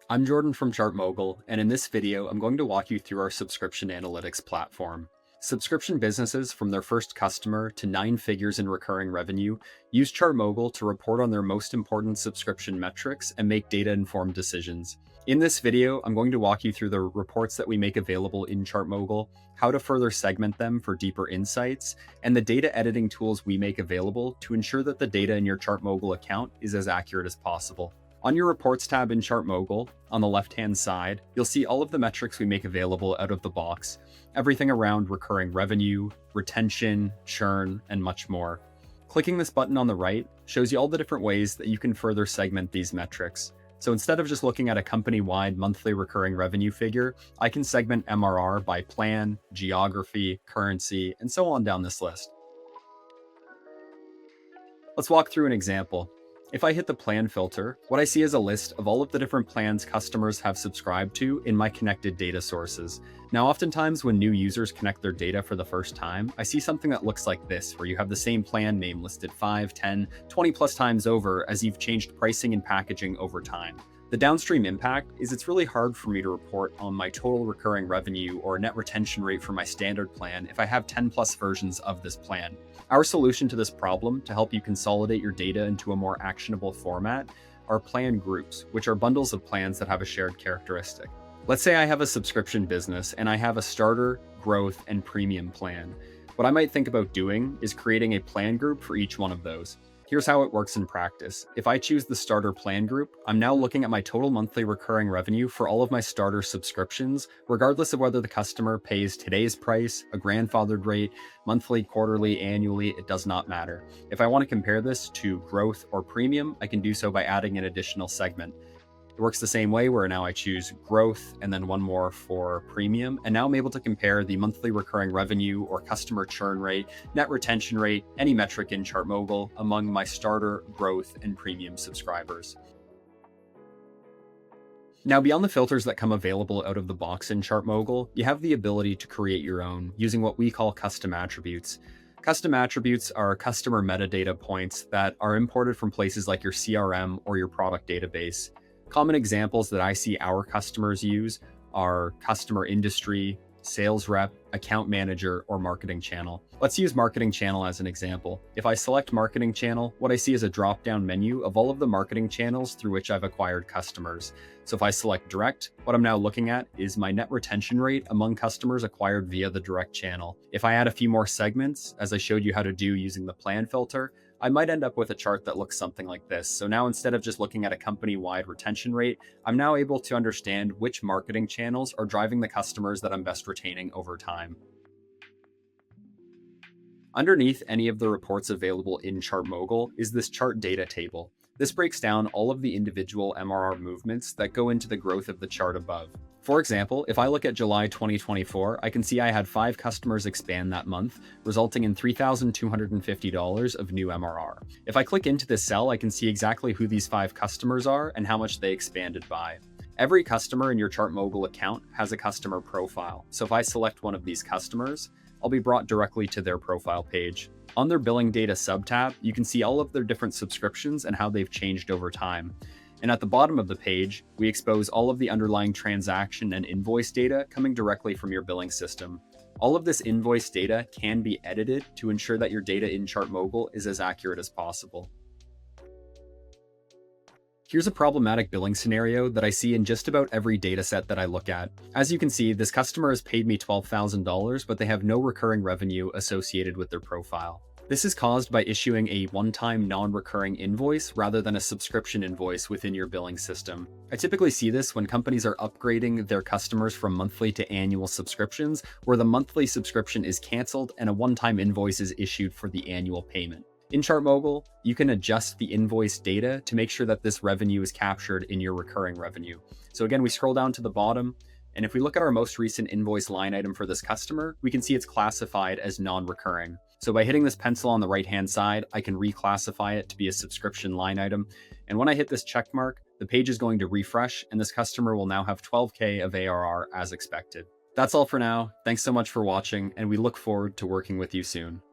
I'm Jordan from ChartMogul, and in this video, I'm going to walk you through our subscription analytics platform. Subscription businesses from their first customer to 9 figures in recurring revenue use ChartMogul to report on their most important subscription metrics and make data-informed decisions. In this video, I'm going to walk you through the reports that we make available in ChartMogul, how to further segment them for deeper insights, and the data editing tools we make available to ensure that the data in your ChartMogul account is as accurate as possible. On your Reports tab in ChartMogul, on the left-hand side, you'll see all of the metrics we make available out of the box, everything around recurring revenue, retention, churn, and much more. Clicking this button on the right shows you all the different ways that you can further segment these metrics. So instead of just looking at a company-wide monthly recurring revenue figure, I can segment MRR by plan, geography, currency, and so on down this list. Let's walk through an example. If I hit the plan filter, what I see is a list of all of the different plans customers have subscribed to in my connected data sources. Now, oftentimes when new users connect their data for the first time, I see something that looks like this, where you have the same plan name listed 5, 10, 20 plus times over as you've changed pricing and packaging over time. The downstream impact is it's really hard for me to report on my total recurring revenue or net retention rate for my standard plan if I have 10 plus versions of this plan. Our solution to this problem to help you consolidate your data into a more actionable format are plan groups, which are bundles of plans that have a shared characteristic. Let's say I have a subscription business and I have a starter, growth, and premium plan. What I might think about doing is creating a plan group for each one of those. Here's how it works in practice. If I choose the starter plan group, I'm now looking at my total monthly recurring revenue for all of my starter subscriptions, regardless of whether the customer pays today's price, a grandfathered rate, monthly, quarterly, annually, it does not matter. If I want to compare this to growth or premium, I can do so by adding an additional segment. It works the same way where now I choose growth and then one more for premium. And now I'm able to compare the monthly recurring revenue or customer churn rate, net retention rate, any metric in ChartMogul among my starter, growth, and premium subscribers. Now, beyond the filters that come available out of the box in ChartMogul, you have the ability to create your own using what we call custom attributes. Custom attributes are customer metadata points that are imported from places like your CRM or your product database. Common examples that I see our customers use are customer industry, sales rep, account manager, or marketing channel. Let's use marketing channel as an example. If I select marketing channel, what I see is a drop-down menu of all of the marketing channels through which I've acquired customers. So if I select direct, what I'm now looking at is my net retention rate among customers acquired via the direct channel. If I add a few more segments, as I showed you how to do using the plan filter, I might end up with a chart that looks something like this. So now instead of just looking at a company-wide retention rate, I'm now able to understand which marketing channels are driving the customers that I'm best retaining over time. Underneath any of the reports available in ChartMogul is this chart data table. This breaks down all of the individual MRR movements that go into the growth of the chart above. For example, if I look at July 2024, I can see I had 5 customers expand that month, resulting in $3,250 of new MRR. If I click into this cell, I can see exactly who these 5 customers are and how much they expanded by. Every customer in your ChartMogul account has a customer profile. So if I select one of these customers, I'll be brought directly to their profile page. On their billing data subtab, you can see all of their different subscriptions and how they've changed over time. And at the bottom of the page, we expose all of the underlying transaction and invoice data coming directly from your billing system. All of this invoice data can be edited to ensure that your data in ChartMogul is as accurate as possible. Here's a problematic billing scenario that I see in just about every dataset that I look at. As you can see, this customer has paid me $12,000, but they have no recurring revenue associated with their profile. This is caused by issuing a one-time non-recurring invoice rather than a subscription invoice within your billing system. I typically see this when companies are upgrading their customers from monthly to annual subscriptions, where the monthly subscription is canceled and a one-time invoice is issued for the annual payment. In ChartMogul, you can adjust the invoice data to make sure that this revenue is captured in your recurring revenue. So again, we scroll down to the bottom, and if we look at our most recent invoice line item for this customer, we can see it's classified as non-recurring. So by hitting this pencil on the right-hand side, I can reclassify it to be a subscription line item. And when I hit this check mark, the page is going to refresh, and this customer will now have $12K of ARR as expected. That's all for now. Thanks so much for watching, and we look forward to working with you soon.